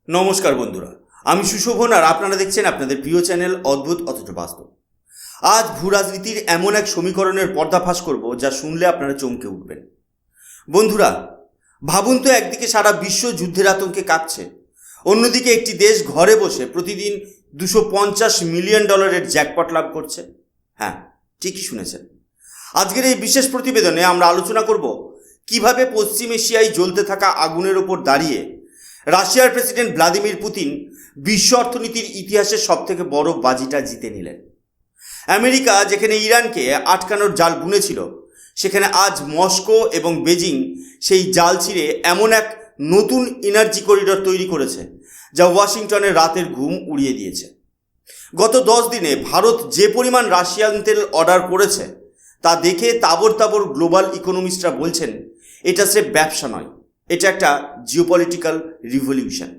নমস্কার বন্ধুরা, আমি সুশোভন আর আপনারা দেখছেন আপনাদের প্রিয় চ্যানেল অদ্ভুত অথচ বাস্তব। আজ ভূ রাজনীতির এমন এক সমীকরণের পর্দাফাশ করব যা শুনলে আপনারা চমকে উঠবেন। বন্ধুরা, ভাবুন তো, একদিকে সারা বিশ্ব যুদ্ধের আতঙ্কে কাঁপছে, অন্যদিকে একটি দেশ ঘরে বসে প্রতিদিন $250 মিলিয়ন জ্যাকপট লাভ করছে। হ্যাঁ, ঠিকই শুনেছেন। আজকের এই বিশেষ প্রতিবেদনে আমরা আলোচনা করব কিভাবে পশ্চিম এশিয়ায় জ্বলতে থাকা আগুনের ওপর দাঁড়িয়ে রাশিয়ার প্রেসিডেন্ট ভ্লাদিমির পুতিন বিশ্ব অর্থনীতির ইতিহাসের সবথেকে বড় বাজিটা জিতে নিলেন। আমেরিকা যেখানে ইরানকে আটকানোর জাল বুনেছিল, সেখানে আজ মস্কো এবং বেজিং সেই জাল ছিঁড়ে এমন এক নতুন এনার্জি করিডর তৈরি করেছে যা ওয়াশিংটনের রাতের ঘুম উড়িয়ে দিয়েছে। গত 10 দিনে ভারত যে পরিমাণ রাশিয়ান তেল অর্ডার করেছে তা দেখে তাবর তাবর গ্লোবাল ইকোনমিস্টরা বলছেন এটা স্রেফ ব্যবসা নয়, এটা একটা জিওপলিটিক্যাল রিভলিউশন।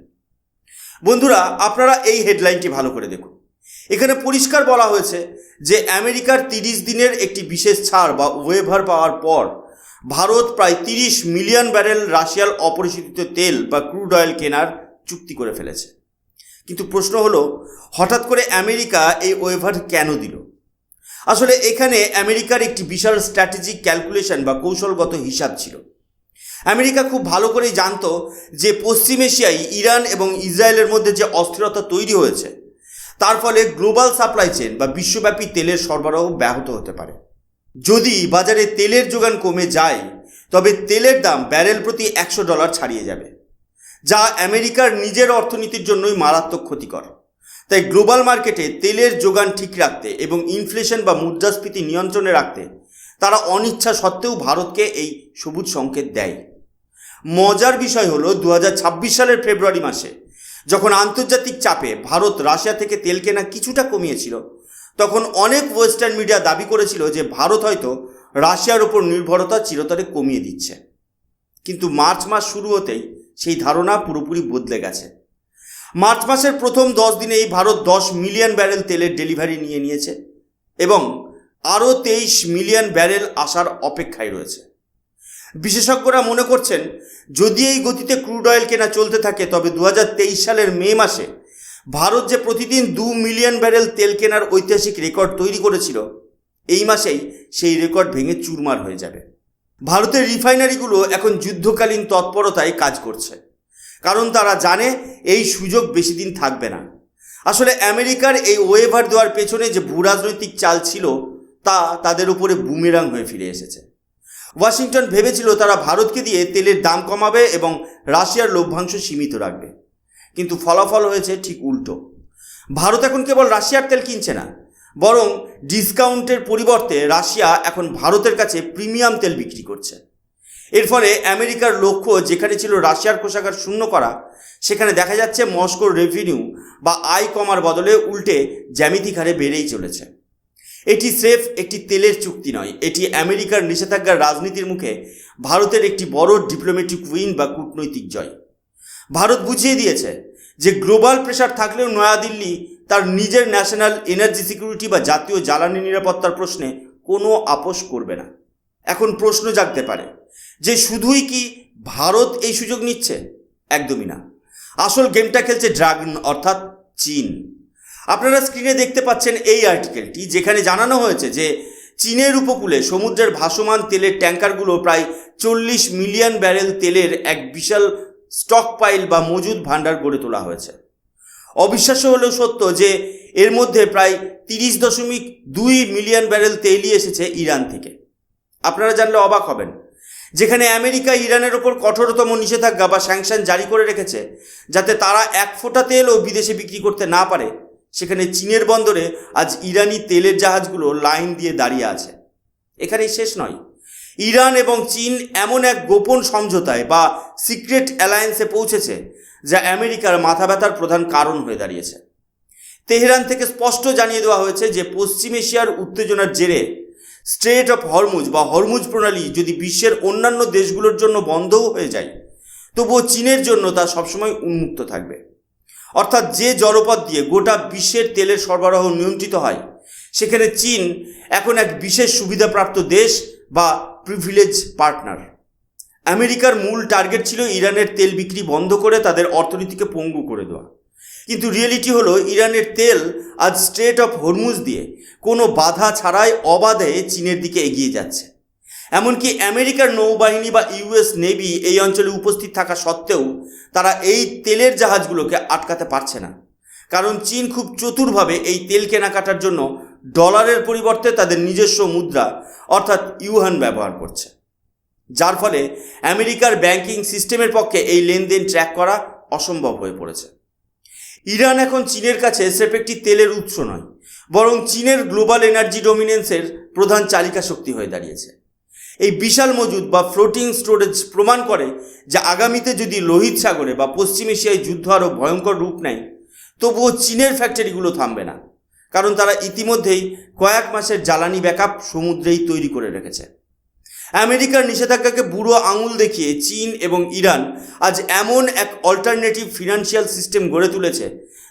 বন্ধুরা, আপনারা এই হেডলাইনটি ভালো করে দেখুন। এখানে পরিষ্কার বলা হয়েছে যে আমেরিকার 30 দিনের একটি বিশেষ ছাড় বা ওয়েভার পাওয়ার পর ভারত প্রায় 30 মিলিয়ন ব্যারেল রাশিয়ার অপরিশোধিত তেল বা ক্রুড অয়েল কেনার চুক্তি করে ফেলেছে। কিন্তু প্রশ্ন হলো, হঠাৎ করে আমেরিকা এই ওয়েভার কেন দিল? আসলে এখানে আমেরিকার একটি বিশাল স্ট্র্যাটেজিক ক্যালকুলেশন বা কৌশলগত হিসাব ছিল। আমেরিকা খুব ভালো করেই জানতো যে পশ্চিম এশিয়ায় ইরান এবং ইসরায়েলের মধ্যে যে অস্থিরতা তৈরি হয়েছে তার ফলে গ্লোবাল সাপ্লাই চেন বা বিশ্বব্যাপী তেলের সরবরাহ ব্যাহত হতে পারে। যদি বাজারে তেলের যোগান কমে যায় তবে তেলের দাম ব্যারেল প্রতি $100 ছাড়িয়ে যাবে, যা আমেরিকার নিজের অর্থনীতির জন্যই মারাত্মক ক্ষতিকর। তাই গ্লোবাল মার্কেটে তেলের যোগান ঠিক রাখতে এবং ইনফ্লেশন বা মুদ্রাস্ফীতি নিয়ন্ত্রণে রাখতে তারা অনিচ্ছা সত্ত্বেও ভারতকে এই সবুজ সংকেত দেয়। মজার বিষয় হলো 2026 সালের ফেব্রুয়ারি মাসে যখন আন্তর্জাতিক চাপে ভারত রাশিয়া থেকে তেল কেনা কিছুটা কমিয়েছিল, তখন অনেক ওয়েস্টার্ন মিডিয়া দাবি করেছিল যে ভারত হয়তো রাশিয়ার ওপর নির্ভরতা চিরতরে কমিয়ে দিচ্ছে। কিন্তু মার্চ মাস শুরু হতেই সেই ধারণা পুরোপুরি বদলে গেছে। মার্চ মাসের প্রথম 10 দিনেই ভারত 10 মিলিয়ন ব্যারেল তেলের ডেলিভারি নিয়েছে এবং আরও 23 মিলিয়ন ব্যারেল আসার অপেক্ষায় রয়েছে। বিশেষজ্ঞরা মনে করছেন যদি এই গতিতে ক্রুড অয়েল কেনা চলতে থাকে তবে 2023 সালের মে মাসে ভারত যে প্রতিদিন 2 মিলিয়ন ব্যারেল তেল কেনার ঐতিহাসিক রেকর্ড তৈরি করেছিল, এই মাসেই সেই রেকর্ড ভেঙে চুরমার হয়ে যাবে। ভারতের রিফাইনারিগুলো এখন যুদ্ধকালীন তৎপরতায় কাজ করছে, কারণ তারা জানে এই সুযোগ বেশি দিন থাকবে না। আসলে আমেরিকার এই ওয়েভার দেওয়ার পেছনে যে ভূরাজনৈতিক চাল ছিল তা তাদের উপরে বুমেরাং হয়ে ফিরে এসেছে। ওয়াশিংটন ভেবেছিল তারা ভারতকে দিয়ে তেলের দাম কমাবে এবং রাশিয়ার লভ্যাংশ সীমিত রাখবে, কিন্তু ফলাফল হয়েছে ঠিক উল্টো। ভারত এখন কেবল রাশিয়ার তেল কিনছে না, বরং ডিসকাউন্টের পরিবর্তে রাশিয়া এখন ভারতের কাছে প্রিমিয়াম তেল বিক্রি করছে। এর ফলে আমেরিকার লক্ষ্য যেখানে ছিল রাশিয়ার কোষাগার শূন্য করা, সেখানে দেখা যাচ্ছে মস্কোর রেভিনিউ বা আয় কমার বদলে উল্টে জ্যামিতিক হারে বেড়েই চলেছে। এটি স্রেফ একটি তেলের চুক্তি নয়, এটি আমেরিকার নিষেধাজ্ঞার রাজনীতির মুখে ভারতের একটি বড় ডিপ্লোম্যাটিক উইন বা কূটনৈতিক জয়। ভারত বুঝিয়ে দিয়েছে যে গ্লোবাল প্রেশার থাকলেও নয়াদিল্লি তার নিজের ন্যাশনাল এনার্জি সিকিউরিটি বা জাতীয় জ্বালানি নিরাপত্তার প্রশ্নে কোনো আপোষ করবে না। এখন প্রশ্ন জাগতে পারে যে শুধুই কি ভারত এই সুযোগ নিচ্ছে? একদমই না। আসল গেমটা খেলছে ড্রাগন অর্থাৎ চীন। আপনারা স্ক্রিনে দেখতে পাচ্ছেন এই আর্টিকেলটি, যেখানে জানানো হয়েছে যে চীনের উপকূলে সমুদ্রের ভাসমান তেলের ট্যাঙ্কারগুলো প্রায় 40 মিলিয়ন ব্যারেল তেলের এক বিশাল স্টক পাইল বা মজুদ ভাণ্ডার গড়ে তোলা হয়েছে। অবিশ্বাস্য হলেও সত্য যে এর মধ্যে প্রায় 30.2 মিলিয়ন ব্যারেল তেলই এসেছে ইরান থেকে। আপনারা জানলে অবাক হবেন, যেখানে আমেরিকা ইরানের ওপর কঠোরতম নিষেধাজ্ঞা বা স্যাংশন জারি করে রেখেছে যাতে তারা এক ফোঁটা তেলও বিদেশে বিক্রি করতে না পারে, সেখানে চীনের বন্দরে আজ ইরানি তেলের জাহাজগুলো লাইন দিয়ে দাঁড়িয়ে আছে। এখানেই শেষ নয়, ইরান এবং চীন এমন এক গোপন সমঝোতায় বা সিক্রেট অ্যালায়েন্সে পৌঁছেছে যা আমেরিকার মাথা ব্যথার প্রধান কারণ হয়ে দাঁড়িয়েছে। তেহরান থেকে স্পষ্ট জানিয়ে দেওয়া হয়েছে যে পশ্চিম এশিয়ার উত্তেজনার জেরে স্ট্রেট অফ হরমুজ বা হরমুজ প্রণালী যদি বিশ্বের অন্যান্য দেশগুলোর জন্য বন্ধও হয়ে যায়, তবুও চীনের জন্য তা সবসময় উন্মুক্ত থাকবে। অর্থাৎ যে জলপথ দিয়ে গোটা বিশ্বের তেলের সরবরাহ নিয়ন্ত্রিত হয়, সেখানে চীন এখন এক বিশেষ সুবিধাপ্রাপ্ত দেশ বা প্রিভিলেজ পার্টনার। আমেরিকার মূল টার্গেট ছিল ইরানের তেল বিক্রি বন্ধ করে তাদের অর্থনীতিকে পঙ্গু করে দেওয়া। কিন্তু রিয়েলিটি হলো ইরানের তেল আজ স্ট্রেট অফ হরমুজ দিয়ে কোনো বাধা ছাড়াই অবাধে চীনের দিকে এগিয়ে যাচ্ছে। এমনকি আমেরিকার নৌবাহিনী বা ইউএস নেভি এই অঞ্চলে উপস্থিত থাকা সত্ত্বেও তারা এই তেলের জাহাজগুলোকে আটকাতে পারছে না, কারণ চীন খুব চতুরভাবে এই তেল কেনাকাটার জন্য ডলারের পরিবর্তে তাদের নিজস্ব মুদ্রা অর্থাৎ ইউয়ান ব্যবহার করছে, যার ফলে আমেরিকার ব্যাংকিং সিস্টেমের পক্ষে এই লেনদেন ট্র্যাক করা অসম্ভব হয়ে পড়েছে। ইরান এখন চীনের কাছে স্রেফ একটি তেলের উৎস নয়, বরং চীনের গ্লোবাল এনার্জি ডমিনেন্সের প্রধান চালিকা শক্তি হয়ে দাঁড়িয়েছে। এই বিশাল মজুদ বা ফ্লোটিং স্টোরেজ প্রমাণ করে যে আগামীতে যদি লোহিত সাগরে বা পশ্চিম এশিয়ায় যুদ্ধ আরও ভয়ঙ্কর রূপ নেয়, তবুও চীনের ফ্যাক্টরিগুলো থামবে না, কারণ তারা ইতিমধ্যেই কয়েক মাসের জ্বালানি ব্যাকআপ সমুদ্রেই তৈরি করে রেখেছে। আমেরিকার নিষেধাজ্ঞাকে বুড়ো আঙুল দেখিয়ে চীন এবং ইরান আজ এমন এক অল্টারনেটিভ ফিনান্সিয়াল সিস্টেম গড়ে তুলেছে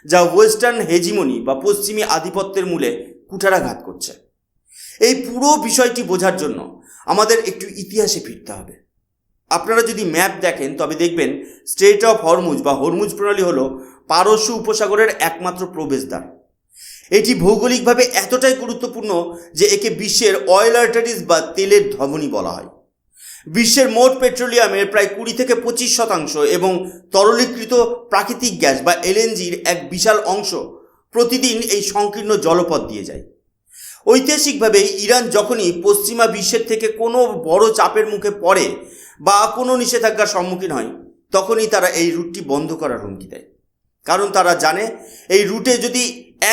যা ওয়েস্টার্ন হেজিমনি বা পশ্চিমী আধিপত্যের মূলে কুঠারাঘাত করছে। এই পুরো বিষয়টি বোঝার জন্য আমাদের একটু ইতিহাসে ফিরতে হবে। আপনারা যদি ম্যাপ দেখেন তবে দেখবেন স্ট্রেট অফ হরমুজ বা হরমুজ প্রণালী হলো পারস্য উপসাগরের একমাত্র প্রবেশদ্বার। এটি ভৌগোলিকভাবে এতটাই গুরুত্বপূর্ণ যে একে বিশ্বের অয়েল আর্টারিজ বা তেলের ধমনী বলা হয়। বিশ্বের মোট পেট্রোলিয়ামের প্রায় 20 থেকে 25% এবং তরলীকৃত প্রাকৃতিক গ্যাস বা এলএনজির এক বিশাল অংশ প্রতিদিন এই সংকীর্ণ জলপথ দিয়ে যায়। ঐতিহাসিকভাবে ইরান যখনই পশ্চিমা বিশ্বের থেকে কোনো বড় চাপের মুখে পড়ে বা কোনো নিষেধাজ্ঞার সম্মুখীন হয়, তখনই তারা এই রুটটি বন্ধ করার হুমকি দেয়, কারণ তারা জানে এই রুটে যদি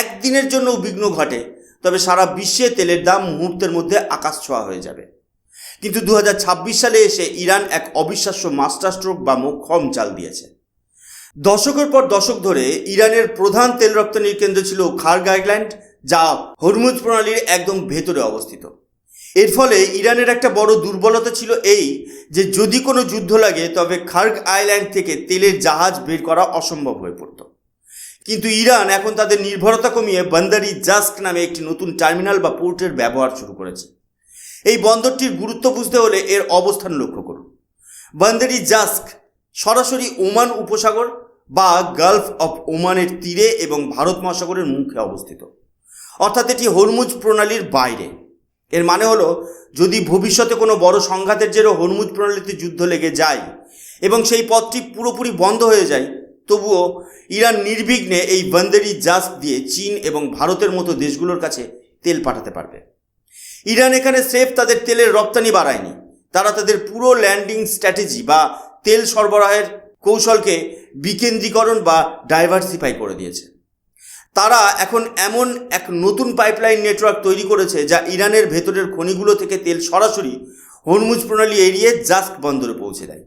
একদিনের জন্য বিঘ্ন ঘটে তবে সারা বিশ্বে তেলের দাম মুহূর্তের মধ্যে আকাশ ছোঁয়া হয়ে যাবে। কিন্তু 2026 সালে এসে ইরান এক অবিশ্বাস্য মাস্টার স্ট্রোক বা মোক্ষম চাল দিয়েছে। দশকের পর দশক ধরে ইরানের প্রধান তেল রপ্তানির কেন্দ্র ছিল খার্গ আইল্যান্ড, যা হরমুজ প্রণালীর একদম ভেতরে অবস্থিত। এর ফলে ইরানের একটা বড় দুর্বলতা ছিল এই যে যদি কোনো যুদ্ধ লাগে তবে খার্গ আইল্যান্ড থেকে তেলের জাহাজ বের করা অসম্ভব হয়ে পড়ত। কিন্তু ইরান এখন তাদের নির্ভরতা কমিয়ে বন্দর-ই জাস্ক নামে একটি নতুন টার্মিনাল বা পোর্টের ব্যবহার শুরু করেছে। এই বন্দরটির গুরুত্ব বুঝতে হলে এর অবস্থান লক্ষ্য করুন। বন্দর-ই জাস্ক সরাসরি ওমান উপসাগর বা গালফ অফ ওমানের তীরে এবং ভারত মহাসাগরের মুখে অবস্থিত, অর্থাৎ এটি হরমুজ প্রণালীর বাইরে। এর মানে হলো যদি ভবিষ্যতে কোনো বড় সংঘাতের জেরে হরমুজ প্রণালীতে যুদ্ধ লেগে যায় এবং সেই পথটি পুরোপুরি বন্ধ হয়ে যায়, তবুও ইরান নির্বিঘ্নে এই বন্দর-ই জাস্ক দিয়ে চীন এবং ভারতের মতো দেশগুলোর কাছে তেল পাঠাতে পারবে। ইরান এখানে স্রেফ তাদের তেলের রপ্তানি বাড়ায়নি, তারা তাদের পুরো ল্যান্ডিং স্ট্র্যাটেজি বা তেল সরবরাহের কৌশলকে বিকেন্দ্রীকরণ বা ডাইভার্সিফাই করে দিয়েছে। তারা এখন এমন এক নতুন পাইপলাইন নেটওয়ার্ক তৈরি করেছে যা ইরানের ভেতরের খনিগুলো থেকে তেল সরাসরি হরমুজ প্রণালী এড়িয়ে জাস্ক বন্দরে পৌঁছে দেয়।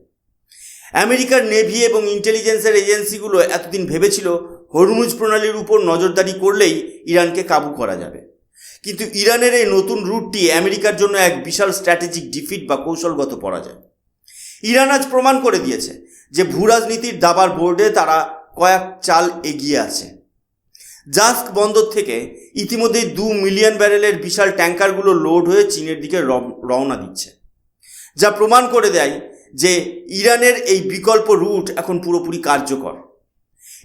আমেরিকার নেভি এবং ইন্টেলিজেন্সের এজেন্সিগুলো এতদিন ভেবেছিল হরমুজ প্রণালীর উপর নজরদারি করলেই ইরানকে কাবু করা যাবে, কিন্তু ইরানের এই নতুন রুটটি আমেরিকার জন্য এক বিশাল স্ট্র্যাটেজিক ডিফিট বা কৌশলগত পরাজয়। ইরান আজ প্রমাণ করে দিয়েছে যে ভূরাজনীতির দাবার বোর্ডে তারা কয়েক চাল এগিয়ে আছে। জাস্ক বন্দর থেকে ইতিমধ্যে 2 মিলিয়ন ব্যারেলের বিশাল ট্যাঙ্কারগুলো লোড হয়ে চীনের দিকে রওনা দিচ্ছে, যা প্রমাণ করে দেয় যে ইরানের এই বিকল্প রুট এখন পুরোপুরি কার্যকর।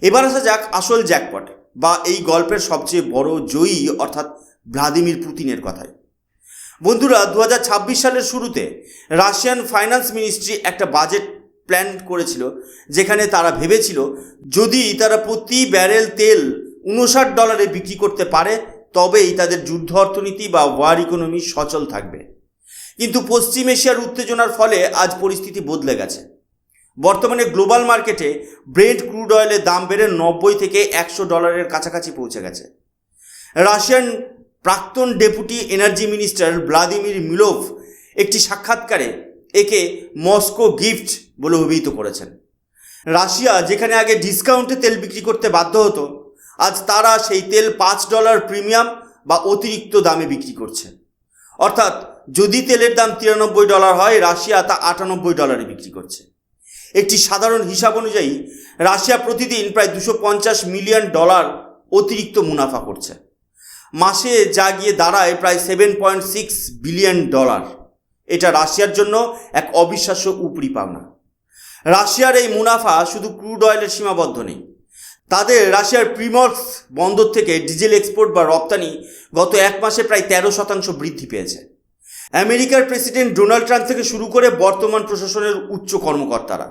এবার আসা যাক আসল জ্যাকপট বা এই গল্পের সবচেয়ে বড় জয়ী অর্থাৎ ভ্লাদিমির পুতিনের কথায়। বন্ধুরা, 2026 সালের শুরুতে রাশিয়ান ফাইন্যান্স মিনিস্ট্রি একটা বাজেট প্ল্যান করেছিল, যেখানে তারা ভেবেছিল যদি তারা প্রতি ব্যারেল তেল $59 বিক্রি করতে পারে তবেই তাদের যুদ্ধ অর্থনীতি বা ওয়ার ইকোনমি সচল থাকবে। কিন্তু পশ্চিম এশিয়ার উত্তেজনার ফলে আজ পরিস্থিতি বদলে গেছে। বর্তমানে গ্লোবাল মার্কেটে ব্রেন্ট ক্রুড অয়েলের দাম বেড়ে $90 থেকে $100 কাছাকাছি পৌঁছে গেছে। রাশিয়ান প্রাক্তন ডেপুটি এনার্জি মিনিস্টার ভ্লাদিমির মিলোভ একটি সাক্ষাৎকারে একে মস্কো গিফট বলে অভিহিত করেছেন। রাশিয়া যেখানে আগে ডিসকাউন্টে তেল বিক্রি করতে বাধ্য হতো, আজ তারা সেই তেল $5 প্রিমিয়াম বা অতিরিক্ত দামে বিক্রি করছে। অর্থাৎ যদি তেলের দাম $93 হয়, রাশিয়া তা $98 বিক্রি করছে। একটি সাধারণ হিসাব অনুযায়ী রাশিয়া প্রতিদিন প্রায় $250 মিলিয়ন অতিরিক্ত মুনাফা করছে। মাসে যা গিয়ে দাঁড়ায় প্রায় $7.6 বিলিয়ন। এটা রাশিয়ার জন্য এক অবিশ্বাস্য উপরি পাওনা। রাশিয়ার এই মুনাফা শুধু ক্রুড অয়েলের সীমাবদ্ধ নেই। তাদের রাশিয়ার প্রিমর্স্ক বন্দর থেকে ডিজেল এক্সপোর্ট বা রপ্তানি গত এক মাসে প্রায় 13% বৃদ্ধি পেয়েছে। আমেরিকার প্রেসিডেন্ট ডোনাল্ড ট্রাম্প থেকে শুরু করে বর্তমান প্রশাসনের উচ্চ কর্মকর্তারা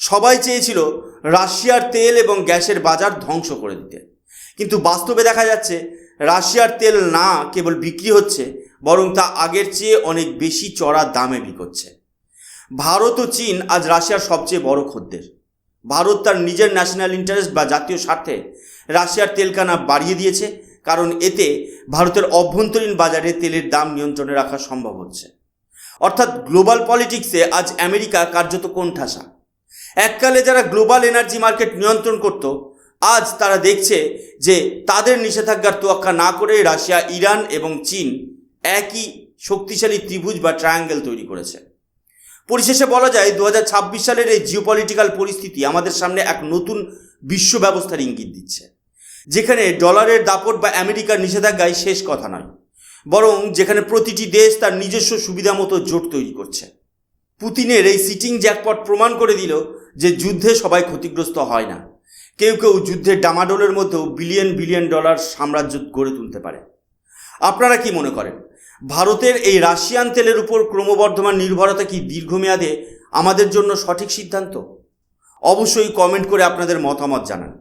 সবাই চেয়েছিল রাশিয়ার তেল এবং গ্যাসের বাজার ধ্বংস করে দিতে। কিন্তু বাস্তবে দেখা যাচ্ছে রাশিয়ার তেল না কেবল বিক্রি হচ্ছে, বরং তা আগের চেয়ে অনেক বেশি চড়া দামে বিকোচ্ছে। ভারত ও চীন আজ রাশিয়ার সবচেয়ে বড় খদ্দের। ভারত তার নিজের ন্যাশনাল ইন্টারেস্ট বা জাতীয় স্বার্থে রাশিয়ার তেল কেনা বাড়িয়ে দিয়েছে, কারণ এতে ভারতের অভ্যন্তরীণ বাজারে তেলের দাম নিয়ন্ত্রণে রাখা সম্ভব হচ্ছে। অর্থাৎ গ্লোবাল পলিটিক্সে আজ আমেরিকা কার্যত কোণঠাসা। এককালে যারা গ্লোবাল এনার্জি মার্কেট নিয়ন্ত্রণ করত, আজ তারা দেখছে যে তাদের নিষেধাজ্ঞার তোয়াক্কা না করে রাশিয়া, ইরান এবং চীন একই শক্তিশালী ত্রিভুজ বা ট্রায়াঙ্গেল তৈরি করেছে। পরিশেষে বলা যায় 2026 সালের এই জিওপলিটিক্যাল পরিস্থিতি আমাদের সামনে এক নতুন বিশ্ব ব্যবস্থার ইঙ্গিত দিচ্ছে, যেখানে ডলারের দাপট বা আমেরিকার নিষেধাজ্ঞায় শেষ কথা নয়, বরং যেখানে প্রতিটি দেশ তার নিজস্ব সুবিধা মতো জোট তৈরি করছে। পুতিনের এই সিটিং জ্যাকপট প্রমাণ করে দিল যে যুদ্ধে সবাই ক্ষতিগ্রস্ত হয় না। কেউ কেউ যুদ্ধের ডামাডোলের মধ্যেও বিলিয়ন বিলিয়ন ডলার সাম্রাজ্য গড়ে তুলতে পারে। আপনারা কি মনে করেন, ভারতের এই রাশিয়ান তেলের উপর ক্রমবর্ধমান নির্ভরতা কি দীর্ঘমেয়াদে আমাদের জন্য সঠিক সিদ্ধান্ত? অবশ্যই কমেন্ট করে আপনাদের মতামত জানান।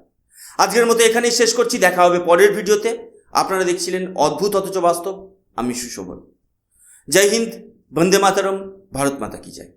আজকের মতো এখানেই শেষ করছি, দেখা হবে পরের ভিডিওতে। আপনারা দেখছিলেন অদ্ভুত অথচ বাস্তব। আমি সুশোভন। জয় হিন্দ, বন্দে মাতরম, ভারত মাতা কি জয়।